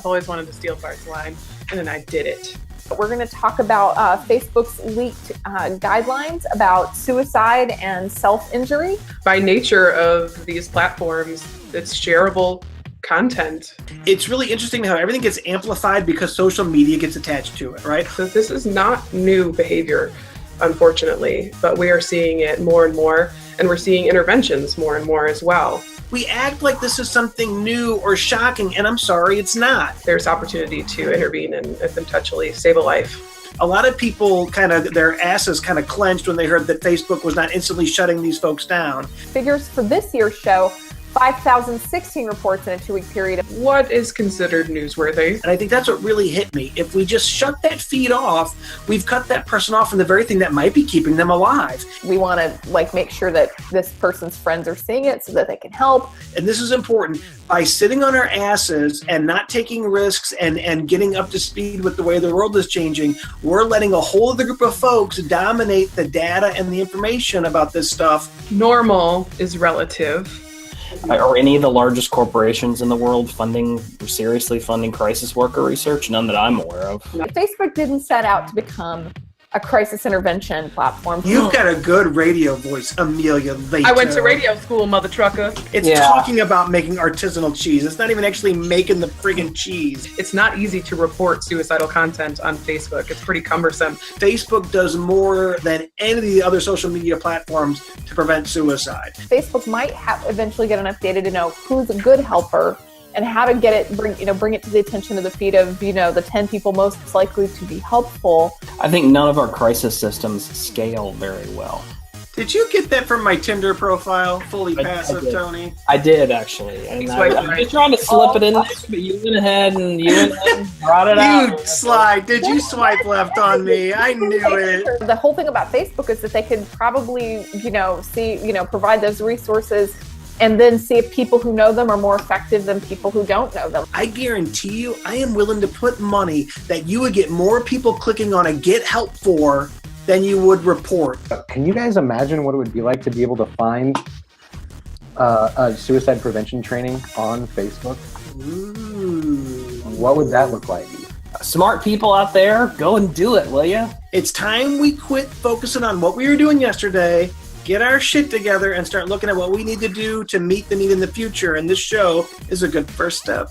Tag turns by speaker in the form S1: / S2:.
S1: I've always wanted to steal Bart's line, and then I did it.
S2: We're going to talk about Facebook's leaked guidelines about suicide and self-injury.
S1: By nature of these platforms, it's shareable content.
S3: It's really interesting how everything gets amplified because social media gets attached to it, right?
S1: So this is not new behavior, unfortunately, but we are seeing it more and more, and we're seeing interventions more and more as well.
S3: We act like this is something new or shocking, and I'm sorry, it's not.
S1: There's opportunity to intervene and potentially save a life.
S3: A lot of people their asses clenched when they heard that Facebook was not instantly shutting these folks down.
S2: Figures for this year's show, 5,016 reports in a 2-week period.
S1: What is considered newsworthy?
S3: And I think that's what really hit me. If we just shut that feed off, we've cut that person off from the very thing that might be keeping them alive.
S2: We want to make sure that this person's friends are seeing it so that they can help.
S3: And this is important. By sitting on our asses and not taking risks and getting up to speed with the way the world is changing, we're letting a whole other group of folks dominate the data and the information about this stuff.
S1: Normal is relative.
S4: Are any of the largest corporations in the world seriously funding crisis worker research? None that I'm aware of.
S2: Facebook didn't set out to become a crisis intervention platform.
S3: You've got a good radio voice, Amelia Lato.
S1: I went to radio school, mother trucker.
S3: It's talking about making artisanal cheese. It's not even actually making the friggin' cheese.
S1: It's not easy to report suicidal content on Facebook. It's pretty cumbersome.
S3: Facebook does more than any of the other social media platforms to prevent suicide.
S2: Facebook might eventually get enough data to know who's a good helper and how to bring it to the attention of the feed of, the 10 people most likely to be helpful.
S4: I think none of our crisis systems scale very well.
S3: Did you get that from my Tinder profile? Fully passive, Tony?
S4: I did, actually. And I was trying to slip it in there, but you went ahead and brought it out.
S3: You slide. Did you swipe left on me? I knew it.
S2: The whole thing about Facebook is that they could probably, provide those resources and then see if people who know them are more effective than people who don't know them.
S3: I guarantee you, I am willing to put money that you would get more people clicking on a get help for than you would report.
S5: Can you guys imagine what it would be like to be able to find a suicide prevention training on Facebook?
S3: Ooh.
S5: What would that look like?
S4: Smart people out there, go and do it, will you?
S3: It's time we quit focusing on what we were doing yesterday, get our shit together, and start looking at what we need to do to meet the need in the future. And this show is a good first step.